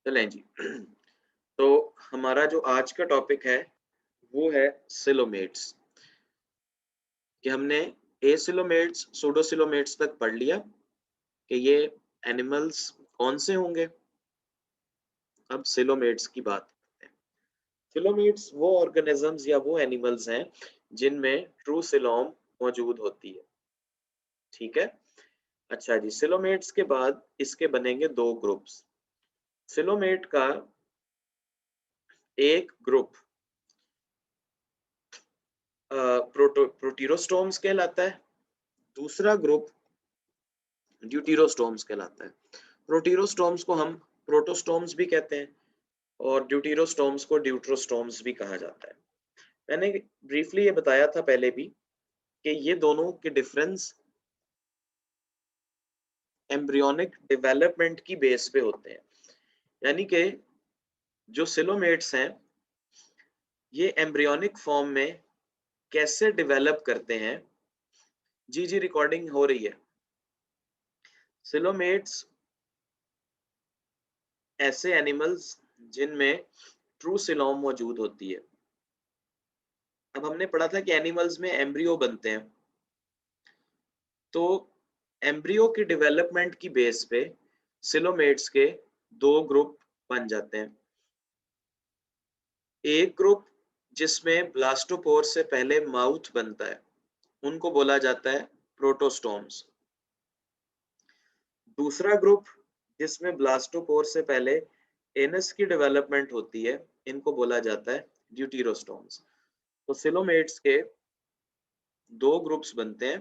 चलें जी। तो हमारा जो आज का टॉपिक है वो है सिलोमेट्स, कि हमने एसिलोमेट्स सूडोसिलोमेट्स तक पढ़ लिया कि ये एनिमल्स कौन से होंगे। अब सिलोमेट्स की बात करते हैं। सिलोमेट्स वो ऑर्गेनिजम्स या वो एनिमल्स हैं जिनमें ट्रू सिलोम मौजूद होती है। ठीक है। अच्छा जी, सिलोमेट्स के बाद इसके बनेंगे दो ग्रुप्स। सिलोमेट का एक ग्रुप प्रोटीरोस्टोम्स कहलाता है, दूसरा ग्रुप ड्यूटीरोस्टोम्स कहलाता है। प्रोटीरोस्टोम्स को हम प्रोटोस्टोम्स भी कहते हैं और ड्यूटीरोस्टोम्स को ड्यूट्रोस्टोम्स भी कहा जाता है। मैंने ब्रीफली ये बताया था पहले भी कि ये दोनों के डिफरेंस एम्ब्रियोनिक डेवलपमेंट की बेस पे होते हैं। यानी कि जो सिलोमेट्स हैं ये एम्ब्रियोनिक फॉर्म में कैसे डेवलप करते हैं। जी जी, रिकॉर्डिंग हो रही है। सिलोमेट्स ऐसे एनिमल्स जिनमें ट्रू सिलोम मौजूद होती है। अब हमने पढ़ा था कि एनिमल्स में एम्ब्रियो बनते हैं, तो एम्ब्रियो की डेवलपमेंट की बेस पे सिलोमेट्स के दो ग्रुप बन जाते हैं। एक ग्रुप जिसमें ब्लास्टोपोर से पहले माउथ बनता है, उनको बोला जाता है प्रोटोस्टोम्स। दूसरा ग्रुप जिसमें ब्लास्टोपोर से पहले एनस की डेवलपमेंट होती है, इनको बोला जाता है ड्यूटीरोस्टोम्स। तो सिलोमेट्स के दो ग्रुप्स बनते हैं,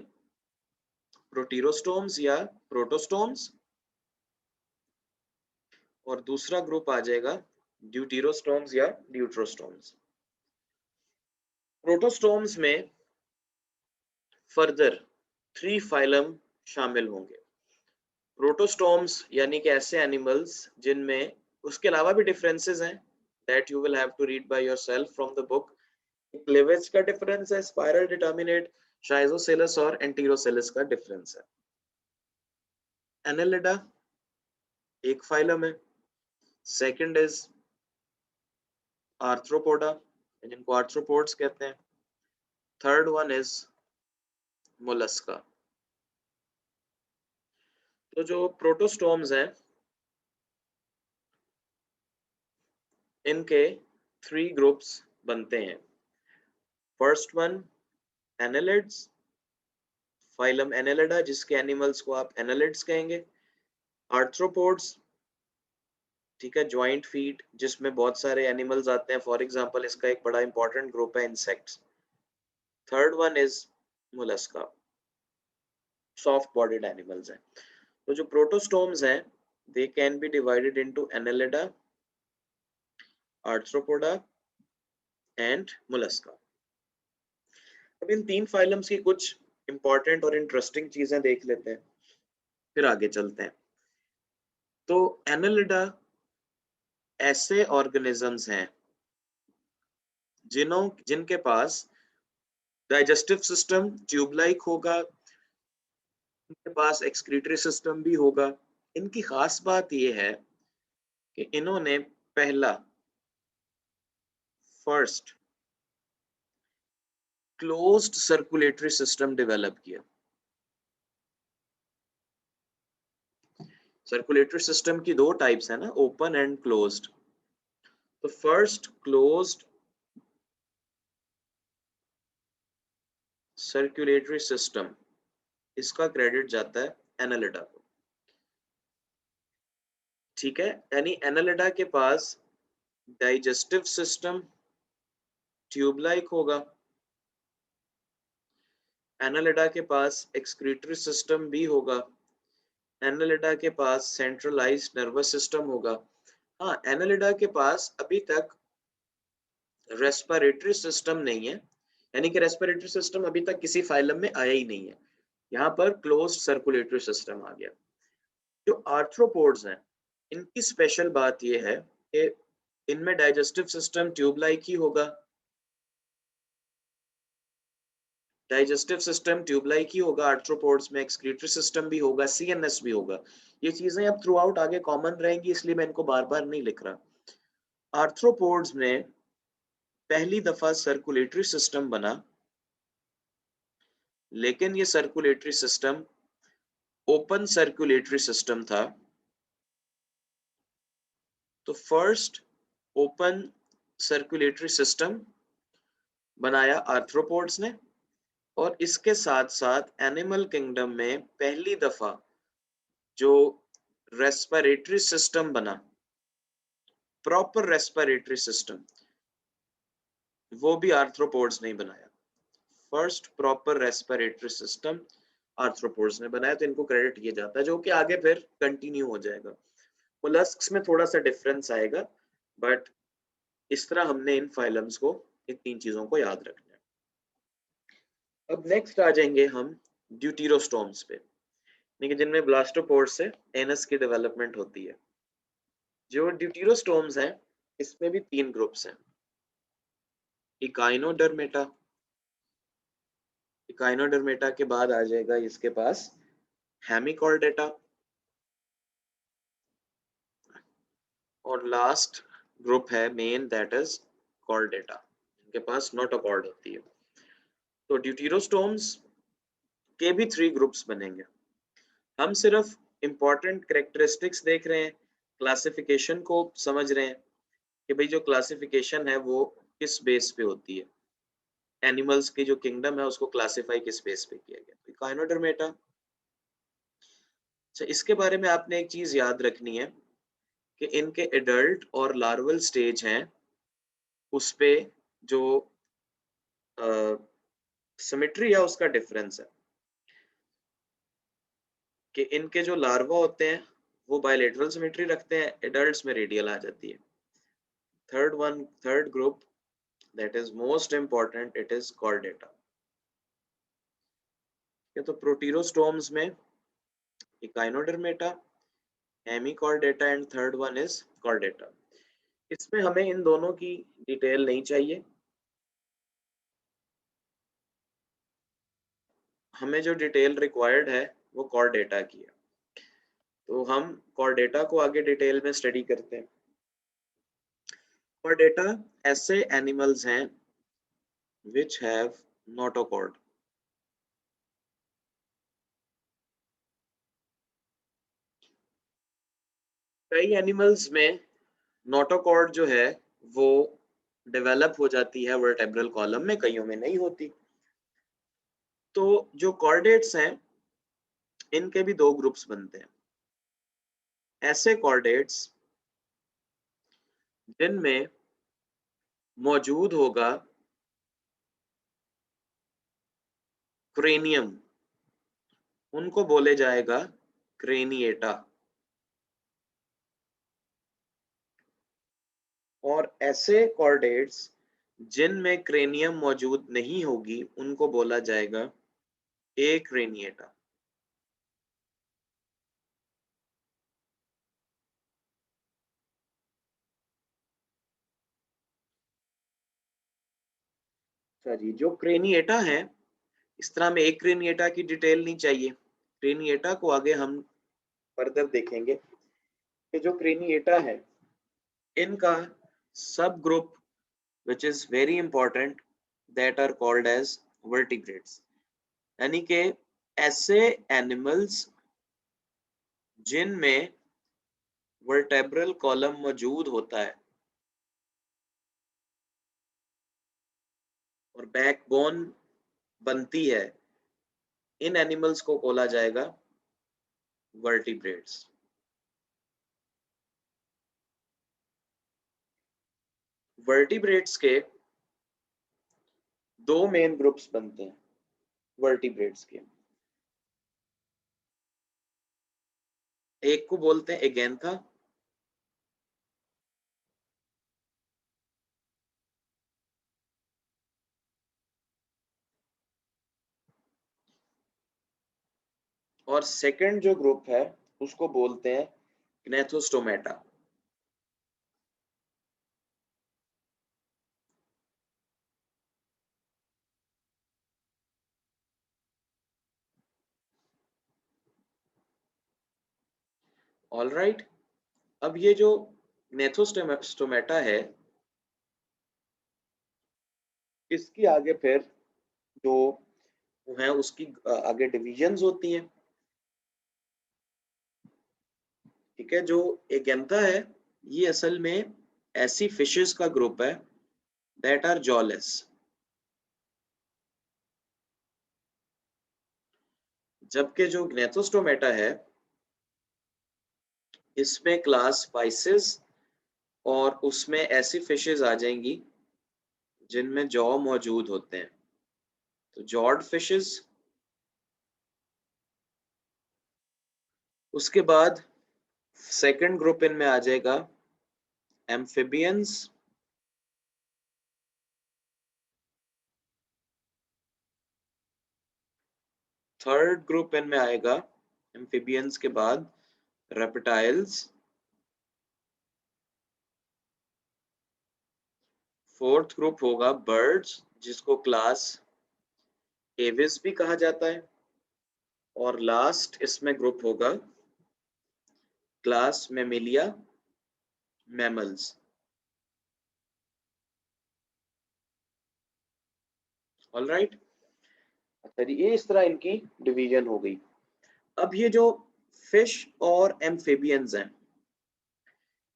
प्रोटीरोस्टोम्स या प्रोटोस्टोम्स, और दूसरा ग्रुप आ जाएगा ड्यूटीरोस्टोम्स या ड्यूट्रोस्टोम्स। प्रोटोस्टोम्स में फर्दर 3 फाइलम शामिल होंगे। प्रोटोस्टोम्स यानी कि ऐसे एनिमल्स जिनमें उसके अलावा भी डिफरेंसेस हैं, that you will have to read by yourself from the book. Cleavage का डिफरेंस है, स्पाइरल डिटर्मिनेट, शाइजोसेलस और एंटीरोसेलस का डिफरेंस है। एनेलिडा एक फाइलम है। सेकंड इज आर्थ्रोपोडा, जिनको आर्थ्रोपोड्स कहते हैं। Third one is Mollusca. तो जो प्रोटोस्टोम्स हैं इनके 3 ग्रुप्स बनते हैं। First one annelids, phylum Annelida, जिसके एनिमल्स को आप एनेलिड्स कहेंगे। आर्थ्रोपोड्स, ठीक है, ज्वाइंट फीट जिसमें बहुत सारे एनिमल्स आते हैं, फॉर एग्जांपल इसका एक बड़ा इंपॉर्टेंट ग्रुप है insects. Third one is Mollusca, soft bodied animals हैं। तो जो प्रोटोस्टोम्स हैं they can be divided into Annelida, arthropoda and Mollusca. अब इन 3 फाइलम्स की कुछ इंपॉर्टेंट और इंटरेस्टिंग चीजें देख लेते हैं, फिर आगे चलते हैं। तो एनेलिडा ऐसे ऑर्गेनिजम्स हैं जिनके पास डाइजेस्टिव सिस्टम ट्यूब लाइक होगा, इनके पास एक्सक्रीटरी सिस्टम भी होगा। इनकी खास बात यह है कि इन्होंने पहला first closed circulatory system develop किया। सर्कुलेटरी सिस्टम की दो टाइप्स है ना, ओपन एंड क्लोज्ड। तो फर्स्ट क्लोज्ड सर्कुलेटरी सिस्टम, इसका क्रेडिट जाता है एनालिडा को। ठीक है, यानी एनालिडा के पास डाइजेस्टिव सिस्टम ट्यूब लाइक होगा, एनालिडा के पास एक्सक्रीटरी सिस्टम भी होगा, एनालिडा के पास सेंट्रलाइज्ड नर्वस सिस्टम होगा। हाँ, एनालिडा के पास अभी तक रेस्पिरेटरी सिस्टम नहीं है, यानी कि रेस्पिरेटरी सिस्टम अभी तक किसी फाइलम में आया ही नहीं है। यहाँ पर क्लोज्ड सर्कुलेटरी सिस्टम आ गया। जो आर्थ्रोपोड्स हैं इनकी स्पेशल बात यह है कि इनमें डाइजेस्टिव सिस्टम ट्यूब लाइक ही होगा, डाइजेस्टिव सिस्टम ट्यूब लाइक ही होगा, आर्थ्रोपोड्स में एक्सक्रीटरी सिस्टम भी होगा, सीएनएस भी होगा। ये चीजें अब थ्रू आउट आगे कॉमन रहेंगी, इसलिए मैं इनको बार बार नहीं लिख रहा। आर्थ्रोपोड्स में पहली दफा सर्कुलेटरी सिस्टम बना, लेकिन ये circulatory system open circulatory system था। तो फर्स्ट ओपन सर्कुलेटरी सिस्टम बनाया आर्थ्रोपोड्स ने, और इसके साथ साथ एनिमल किंगडम में पहली दफा जो रेस्पिरेटरी सिस्टम बना, प्रॉपर रेस्पिरेटरी सिस्टम, वो भी आर्थ्रोपोड्स ने ही बनाया। First proper respiratory system arthropods ने बनाया, तो इनको क्रेडिट किया जाता है, जो कि आगे फिर कंटिन्यू हो जाएगा। मोलस्क्स में थोड़ा सा डिफरेंस आएगा, बट इस तरह हमने इन फाइलम्स को, इन तीन चीजों को याद रखना है। अब नेक्स्ट आ जाएंगे हम ड्यूटेरोस्टोम्स पे, जिनमें ब्लास्टोपोड्स से एनस की डेवलपमेंट होती है। जो ड्यूटेरोस्टोम्स हैं, इसमें भी तीन ग्रुप्स हैं। इकाइनोडर्मेटा, इकाइनोडर्मेटा के बाद आ जाएगा इसके पास हेमिकॉर्डेटा, और लास्ट ग्रुप है मेन, दैट इज कॉर्डेटा, इनके पास नोटोकॉर्ड होती है। तो ड्यूटेरोस्टोम्स के भी थ्री ग्रुप्स बनेंगे। हम सिर्फ इंपॉर्टेंट कैरेक्टरिस्टिक्स देख रहे हैं, क्लासिफिकेशन को समझ रहे हैं कि भाई जो क्लासिफिकेशन है वो किस बेस पे होती है, एनिमल्स की जो किंगडम है उसको क्लासिफाई किस बेस पे किया गया। तो इकाइनोडर्मेटा, अच्छा इसके बारे में आपने एक चीज याद रखनी है कि इनके एडल्ट और लार्वल स्टेज हैं, उस पे जो सिमेट्री है उसका डिफरेंस है, कि इनके जो लार्वा होते हैं वो बायलेटरल सिमेट्री रखते हैं, एडल्ट्स में रेडियल आ जाती है। Third group that is most important, it is chordata। ये तो प्रोटीरोस्टोम्स में Echinodermata, Hemichordata and third one is Chordata. इसमें हमें इन दोनों की डिटेल नहीं चाहिए, हमें जो डिटेल रिक्वायर्ड है वो कॉर्डेटा की है। तो हम कॉर्डेटा को आगे डिटेल में स्टडी करते हैं। कॉर्डेटा ऐसे एनिमल्स हैं which have notochord। कई एनिमल्स में नोटोकॉर्ड जो है वो डेवलप हो जाती है वर्टेब्रल कॉलम में, कईयों में नहीं होती। तो जो कॉर्डेट्स हैं इनके भी दो ग्रुप्स बनते हैं। ऐसे कॉर्डेट्स जिनमें मौजूद होगा क्रेनियम, उनको बोले जाएगा क्रेनिएटा। और ऐसे कॉर्डेट्स जिनमें क्रेनियम मौजूद नहीं होगी उनको बोला जाएगा एक्रेनिएटा। अच्छा जी, जो क्रेनिएटा है, इस तरह में एक क्रेनिएटा की डिटेल नहीं चाहिए, क्रेनिएटा को आगे हम फर्दर देखेंगे कि जो क्रेनिएटा है इनका सब group which is very important, that are called as vertebrates। यानी कि ऐसे एनिमल्स जिनमें वर्टेब्रल कॉलम मौजूद होता है और बैकबोन बनती है, इन एनिमल्स को बोला जाएगा वर्टिब्रेट्स। वर्टिब्रेट्स के दो मेन ग्रुप्स बनते हैं वर्टिब्रेट्स के। एक को बोलते हैं एगेंथा, और सेकंड जो ग्रुप है उसको बोलते हैं ग्नेथोस्टोमेटा। All right. अब ये जो नेथोस्टोमेटा है, इसकी आगे फिर जो है उसकी आगे डिविजन्स होती हैं। ठीक है, जो एगेंथा है ये असल में ऐसी फिशेस का ग्रुप है दैट आर जॉलेस। जबकि जो ग्नेथोस्टोमेटा है इसमें क्लास स्पाइसेस और उसमें ऐसी फिशेस आ जाएंगी जिनमें जॉ मौजूद होते हैं, तो जॉड फिशेस। उसके बाद सेकंड ग्रुप इनमें आ जाएगा एम्फिबियंस। थर्ड ग्रुप इनमें आएगा एम्फिबियंस के बाद रेप्टाइल्स। फोर्थ ग्रुप होगा बर्ड्स, जिसको क्लास एविस भी कहा जाता है। और लास्ट इसमें ग्रुप होगा class Mammalia, mammals. All right. अच्छा जी, ये इस तरह इनकी डिवीजन हो गई। अब ये जो फिश और एम्फिबियंस हैं,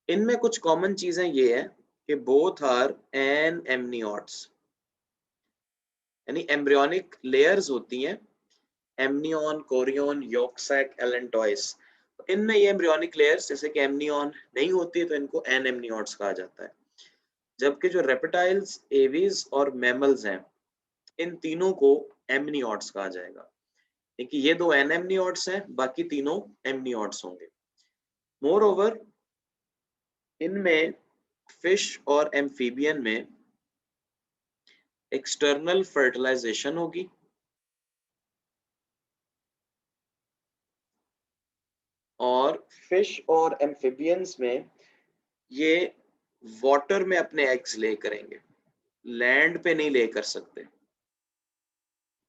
इनमें कुछ कॉमन चीजें ये है कि बोथ आर एन एमनियोट्स, यानी एम्ब्रियोनिक लेयर्स होती हैं, amnion, chorion, yolk sac, allantois. इनमें ये एम्ब्रियोनिक लेयर्स जैसे कि एमनियन नहीं होती है तो इनको एन एमनियोट्स कहा जाता है। जबकि जो रेप्टाइल्स, एवीज और मैमल्स हैं, इन तीनों को एमनियोट्स कहा जाएगा। देखिए ये दो एन एमनियोट्स हैं, बाकी तीनों एमनियोट्स होंगे। मोर ओवर इनमें फिश और एम्फीबियन में एक्सटर्नल फर्टिलाइजेशन होगी और फिश और एम्फिबियंस में ये वाटर में अपने एग्स ले करेंगे, लैंड पे नहीं ले कर सकते।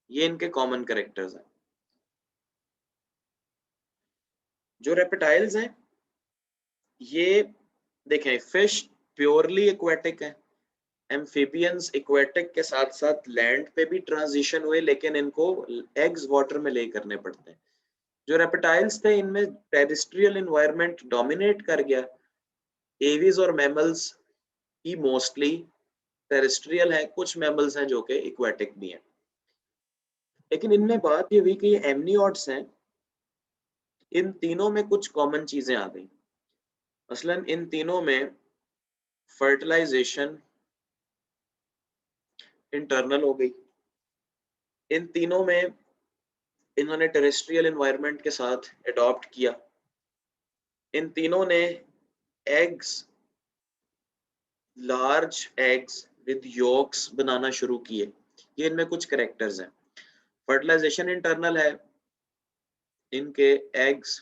ये इनके कॉमन कैरेक्टर्स हैं। जो रेप्टाइल्स हैं ये देखें, फिश प्योरली एक्वेटिक है, एम्फिबियंस एक्वेटिक के साथ साथ लैंड पे भी ट्रांजिशन हुए, लेकिन इनको एग्स वाटर में ले करने पड़ते हैं। जो रेप्टाइल्स थे इनमें टेरेस्ट्रियल एनवायरनमेंट डोमिनेट कर गया। एवीज और मैमल्स ही मोस्टली टेरेस्ट्रियल है, कुछ मैमल्स हैं जो कि एक्वेटिक भी हैं। लेकिन इनमें बात ये हुई कि ये एमनियोट्स हैं, इन तीनों में कुछ कॉमन चीजें आ गई। मसलन इन तीनों में फर्टिलाइजेशन इंटरनल हो गई। इन तीनों में इन्होंने टेरेस्ट्रियल एनवायरनमेंट के साथ अडॉप्ट किया। इन तीनों ने eggs, large eggs with yolks बनाना शुरू किए। ये इनमें कुछ कैरेक्टर्स हैं। फर्टिलाइजेशन इंटरनल है, इनके एग्स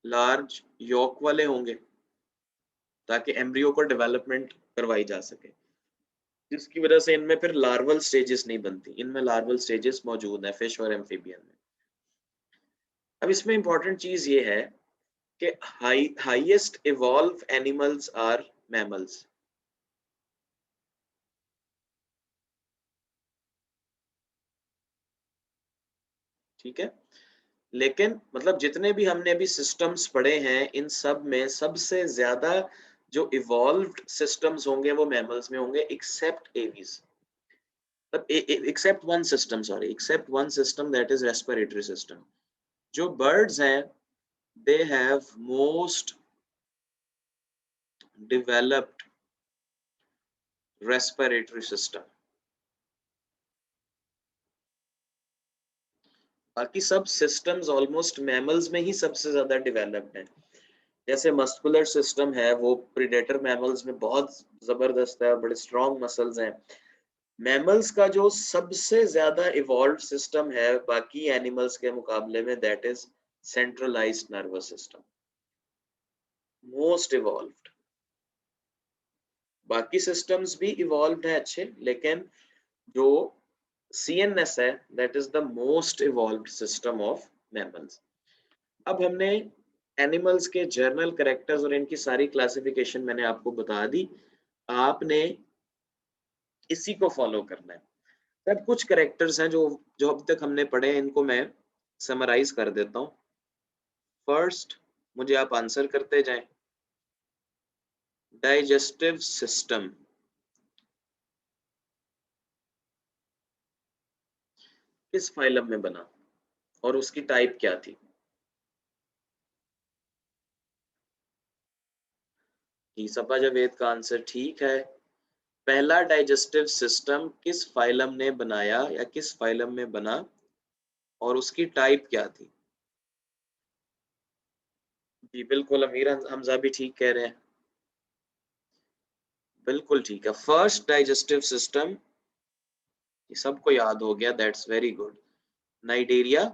लार्ज योक वाले होंगे ताकि एम्ब्रियो को डेवलपमेंट करवाई जा सके, जिसकी वजह से इनमें फिर लार्वल स्टेजेस नहीं बनती। इनमें लार्वल स्टेजेस मौजूद है फिश और एम्फिबियन में। अब इसमें इंपॉर्टेंट चीज ये है कि highest evolve animals are mammals. ठीक है, लेकिन मतलब जितने भी हमने अभी सिस्टम्स पढ़े हैं इन सब में सबसे ज्यादा जो इवॉल्व्ड सिस्टम्स होंगे वो मैमल्स में होंगे, except Aves, except one system, sorry, except one system, that is respiratory system. जो बर्ड्स हैं they have most developed respiratory system। बाकी सब सिस्टम्स ऑलमोस्ट मैमल्स में ही सबसे ज्यादा डेवलप्ड हैं। जैसे मस्कुलर सिस्टम है वो प्रीडेटर मैमल्स में बहुत जबरदस्त है, बड़े स्ट्रॉन्ग मसल्स हैं। मैमल्स का जो सबसे ज्यादा इवॉल्व सिस्टम है बाकी एनिमल्स के मुकाबले में, that is centralised nervous system, most evolved. बाकी सिस्टम्स भी इवॉल्व्ड है अच्छे, लेकिन जो CNS है that is the most evolved system of mammals. अब हमने एनिमल्स के जर्नल कैरेक्टर्स और इनकी सारी क्लासिफिकेशन मैंने आपको बता दी, आपने इसी को फॉलो करना है। तब कुछ कैरेक्टर्स हैं जो जो अब तक हमने पढ़े हैं, इनको मैं समराइज कर देता हूँ। फर्स्ट, मुझे आप आंसर करते जाएं। डाइजेस्टिव सिस्टम किस फाइलम में बना और उसकी टाइप क्या थी? ईसपा जावेद का आंसर ठीक है। पहला डाइजेस्टिव सिस्टम किस फाइलम ने बनाया या किस फाइलम में बना और उसकी टाइप क्या थी? जी बिल्कुल, अमीर हमजा भी ठीक कह रहे हैं। बिल्कुल ठीक है, फर्स्ट डाइजेस्टिव सिस्टम, ये सबको याद हो गया, दैट्स वेरी गुड, नाइडेरिया।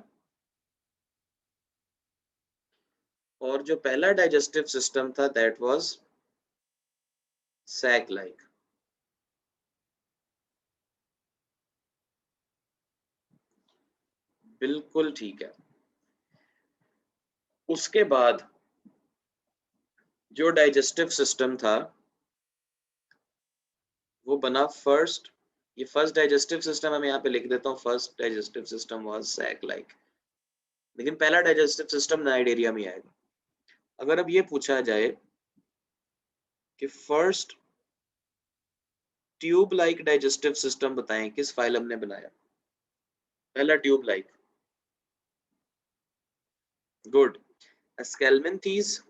और जो पहला डाइजेस्टिव सिस्टम था दैट वाज सैक लाइक। बिल्कुल ठीक है। उसके बाद जो डाइजेस्टिव सिस्टम था वो बना फर्स्ट, ये फर्स्ट डाइजेस्टिव सिस्टम मैं यहाँ पे लिख देता हूँ, first digestive system was sac like, लेकिन पहला डाइजेस्टिव सिस्टम नाइडेरिया में आएगा। अगर अब ये पूछा जाए कि first tube like digestive system बताएं किस फाइलम ने बनाया? पहला ट्यूब लाइक, गुड, एस्केल्मेंथीज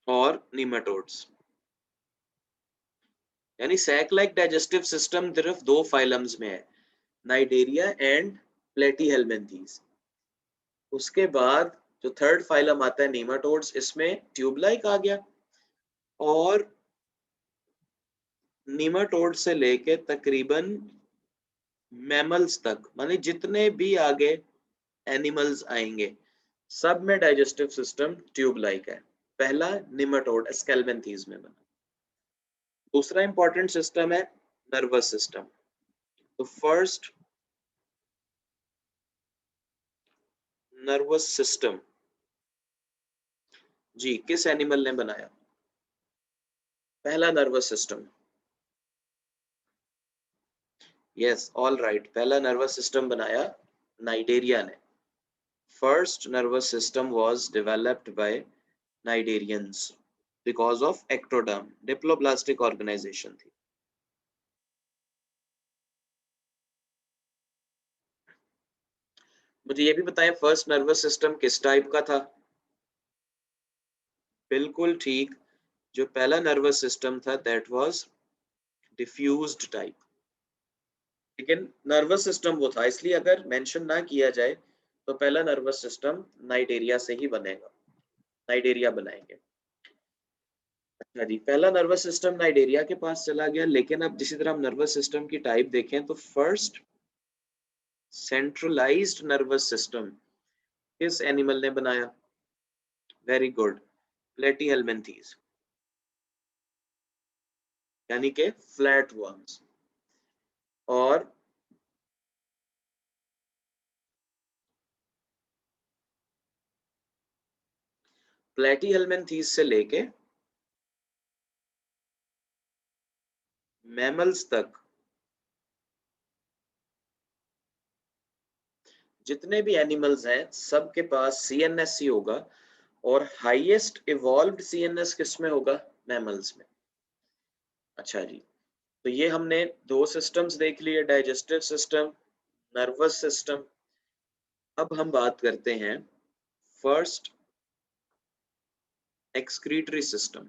और नीमाटोड्स। यानी सैक लाइक डाइजेस्टिव सिस्टम सिर्फ दो फाइलम्स में है, नाइडेरिया एंड प्लेटीहेल्मिन्थीज। उसके बाद जो थर्ड फाइलम आता है नीमाटोड्स, इसमें ट्यूब लाइक आ गया। और नीमाटोड से लेके तकरीबन मैमल्स तक, माने जितने भी आगे एनिमल्स आएंगे सब में डाइजेस्टिव सिस्टम ट्यूब लाइक है। पहला निमेटोड एस्केल्मेंथीज में बना। दूसरा इंपॉर्टेंट सिस्टम है नर्वस सिस्टम। तो फर्स्ट नर्वस सिस्टम जी किस एनिमल ने बनाया? पहला nervous system, yes all right, पहला नर्वस सिस्टम बनाया नाइडेरिया ने। First nervous system was developed by cnidarians because of ectoderm, diploblastic organisation थी। मुझे ये भी बताएं फर्स्ट नर्वस सिस्टम किस टाइप का था? बिल्कुल ठीक, जो पहला नर्वस सिस्टम था दैट वाज डिफ्यूज्ड टाइप। लेकिन नर्वस सिस्टम वो था, इसलिए अगर मेंशन ना किया जाए तो पहला नर्वस सिस्टम नाइडेरिया से ही बनेगा, नाइडेरिया बनाएंगे। अच्छा जी, पहला नर्वस सिस्टम नाइडेरिया के पास चला गया, लेकिन अब जिसी तरह हम नर्वस सिस्टम की टाइप देखें तो फर्स्ट सेंट्रलाइज्ड नर्वस सिस्टम किस एनिमल ने बनाया? वेरी गुड, प्लेटीहेल्मिन्थीज, यानी कि फ्लैट वर्म्स। और प्लेटीहेल्मिन्थीज से लेके मैमल्स तक जितने भी एनिमल्स हैं सबके पास सीएनएस होगा, और हाईएस्ट इवॉल्व्ड सीएनएस किसमें होगा? मैमल्स में। अच्छा जी, तो ये हमने दो सिस्टम्स देख लिए, डाइजेस्टिव सिस्टम, नर्वस सिस्टम। अब हम बात करते हैं फर्स्ट एक्सक्रीटरी सिस्टम।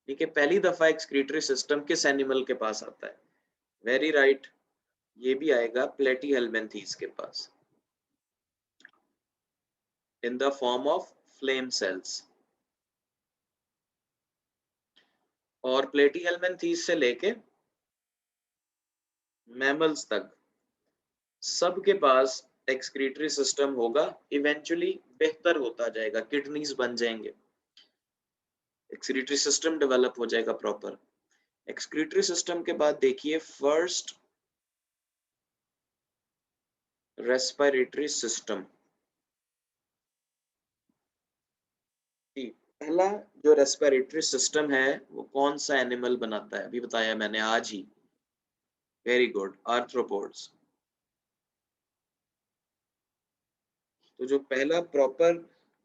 ठीक है, पहली दफा एक्सक्रीटरी सिस्टम किस एनिमल के पास आता है? वेरी राइट, ये भी आएगा प्लेटीहेल्मिन्थीज के पास, in the form of flame cells. और प्लेटीहेल्मिन्थीज से लेके मैमल्स तक सबके पास एक्सक्रीटरी सिस्टम होगा, इवेंचुअली बेहतर होता जाएगा, किडनीज बन जाएंगे, एक्सक्रीटरी सिस्टम डेवलप हो जाएगा प्रॉपर। एक्सक्रीटरी सिस्टम के बाद देखिए फर्स्ट रेस्पिरेटरी सिस्टम। पहला जो रेस्पिरेटरी सिस्टम है वो कौन सा एनिमल बनाता है, अभी बताया मैंने आज ही। Very good, arthropods. तो जो पहला प्रॉपर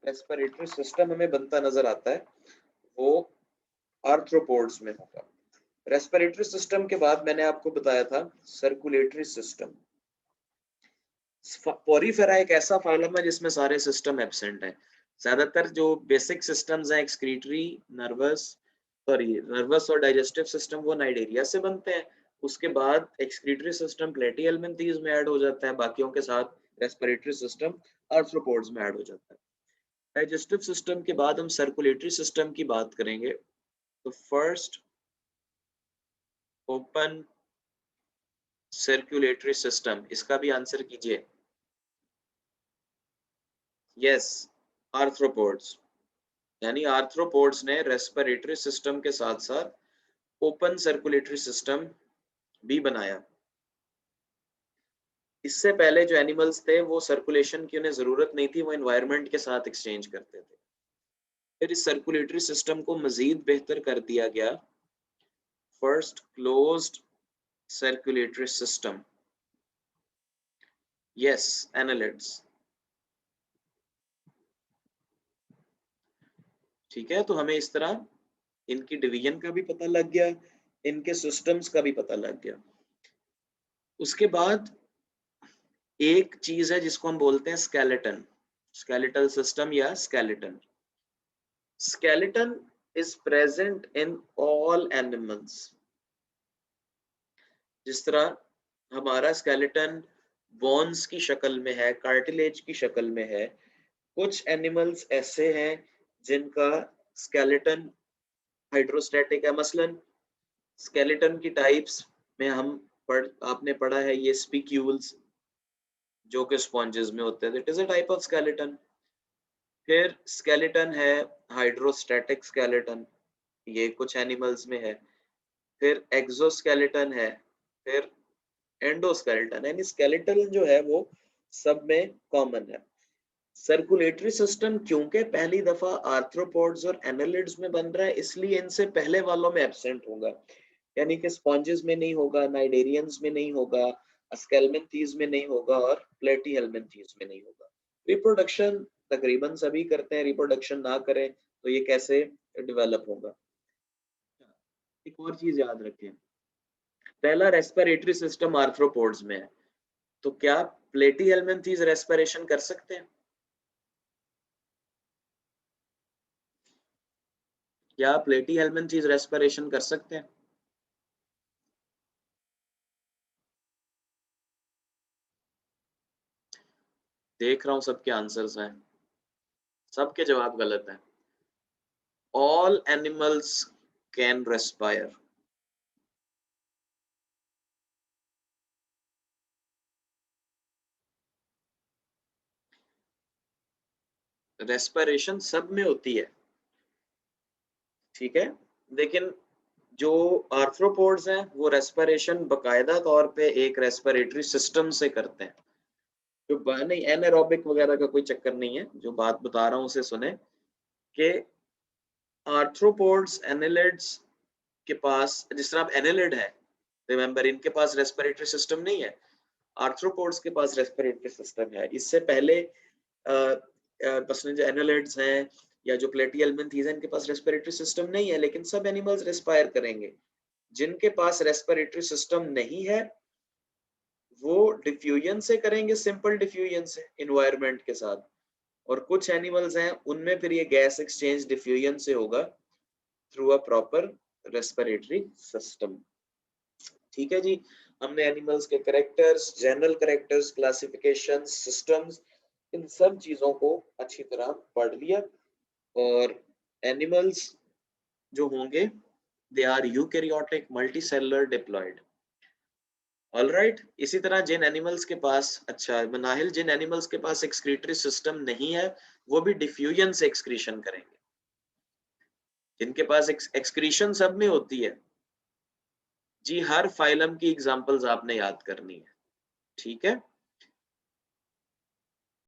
रेस्पिरेटरी सिस्टम हमें बनता नजर आता है वो आर्थ्रोपोड्स में होगा। रेस्पिरेटरी सिस्टम के बाद मैंने आपको बताया था सर्कुलेटरी सिस्टम। पोरीफेरा एक ऐसा फाइलम है जिसमें सारे सिस्टम एब्सेंट है। ज्यादातर जो बेसिक सिस्टम्स हैं एक्सक्रीटरी, नर्वस और डाइजेस्टिव सिस्टम वो नाइडेरिया से बनते हैं। उसके बाद एक्सक्रीटरी सिस्टम प्लेटिहेल्मिन्थीज में ऐड हो जाता है, बाकियों के साथ रेस्पिरेटरी सिस्टम आर्थ्रोपोड्स में ऐड हो जाता है। डाइजेस्टिव सिस्टम के बाद हम सर्कुलेटरी सिस्टम की बात करेंगे। तो फर्स्ट ओपन सर्कुलेटरी सिस्टम, इसका भी आंसर कीजिए। Yes, arthropods. यानी आर्थ्रोपोड्स ने रेस्पिरेटरी सिस्टम के साथ साथ ओपन सर्कुलेटरी सिस्टम भी बनाया। इससे पहले जो एनिमल्स थे वो सर्कुलेशन की उन्हें जरूरत नहीं थी, वो एनवायरनमेंट के साथ एक्सचेंज करते थे। फिर इस सर्कुलेटरी सिस्टम को मजीद बेहतर कर दिया गया। First closed circulatory system, yes, annelids. ठीक है, तो हमें इस तरह इनकी डिवीजन का भी पता लग गया, इनके सिस्टम्स का भी पता लग गया। उसके बाद एक चीज है जिसको हम बोलते हैं स्केलेटन, स्केलेटल सिस्टम या skeleton. Skeleton is present in all animals. जिस तरह हमारा स्केलेटन बोन्स की शक्ल में है, कार्टिलेज की शक्ल में है, कुछ एनिमल्स ऐसे हैं जिनका स्केलेटन हाइड्रोस्टैटिक है। मसलन स्केलेटन की टाइप्स में आपने पढ़ा है ये स्पिक्यूल्स, जो कि स्पॉन्जेस में होते हैं, it is a type of skeleton. फिर स्केलेटन है हाइड्रोस्टैटिक स्केलेटन, ये कुछ एनिमल्स में है। फिर एक्सोस्केलेटन है, फिर एंडोस्केलेटन, यानी स्केलेटन जो है वो सब में कॉमन है। सर्कुलेटरी सिस्टम क्योंकि पहली दफा आर्थ्रोपोड्स और एनालिड्स में बन रहा है, इसलिए इनसे पहले वालों में एब्सेंट होगा। यानी कि स्पॉन्जेस में नहीं होगा, नाइडेरियंस में नहीं होगा, अस्केल्मेंथीज में नहीं होगा और प्लेटीहेल्मिन्थीज में नहीं होगा। रिप्रोडक्शन तकरीबन सभी करते हैं, रिप्रोडक्शन ना करें तो ये कैसे डेवलप होगा। एक और चीज याद रखें, पहला रेस्पिरेटरी सिस्टम आर्थ्रोपोड्स में है, तो क्या प्लेटीहेल्मिन्थीज रेस्पिरेशन कर सकते हैं? क्या प्लेटीहेल्मिन्थीज रेस्पिरेशन कर सकते हैं? देख रहा हूं सबके आंसर्स हैं, सबके जवाब गलत हैं। All animals can respire. Respiration सब में होती है, ठीक है, लेकिन जो आर्थ्रोपोड्स हैं वो रेस्पिरेशन बकायदा तौर पे एक रेस्पिरेटरी सिस्टम से करते हैं। जो नहीं, एनारोबिक वगैरह का कोई चक्कर नहीं है, जो बात बता रहा हूं उसे सुने कि आर्थ्रोपोड्स एनालिड्स के पास, जिस तरह आप एनालिड है, रिमेंबर इनके पास रेस्पिरेटरी सिस्टम नहीं है, आर्थ्रोपोड्स के पास रेस्पिरेटरी सिस्टम है। इससे पहले जो एनालिड्स हैं या जो प्लेटिहेल्मिन्थीज हैं, इनके पास रेस्पिरेटरी सिस्टम नहीं है, लेकिन सब एनिमल्स रेस्पायर करेंगे। जिनके पास रेस्पिरेटरी सिस्टम नहीं है वो डिफ्यूजन से करेंगे, सिंपल डिफ्यूजन से एनवायरनमेंट के साथ। और कुछ एनिमल्स हैं उनमें फिर ये गैस एक्सचेंज डिफ्यूजन से होगा through a proper respiratory system. ठीक है जी, हमने एनिमल्स के characters, general characters, classification, systems, इन सब चीजों को अच्छी तरह पढ़ लिया। और एनिमल्स जो होंगे they are eukaryotic multicellular diploid. Alright, इसी तरह जिन एनिमल्स के पास, अच्छा मनाहिल, जिन एनिमल्स के पास एक्सक्रीटरी सिस्टम नहीं है वो भी डिफ्यूजन से एक्सक्रीशन करेंगे। जिनके पास एक्सक्रीशन सब में होती है जी, हर फाइलम की एग्जांपल्स आपने याद करनी है, ठीक है।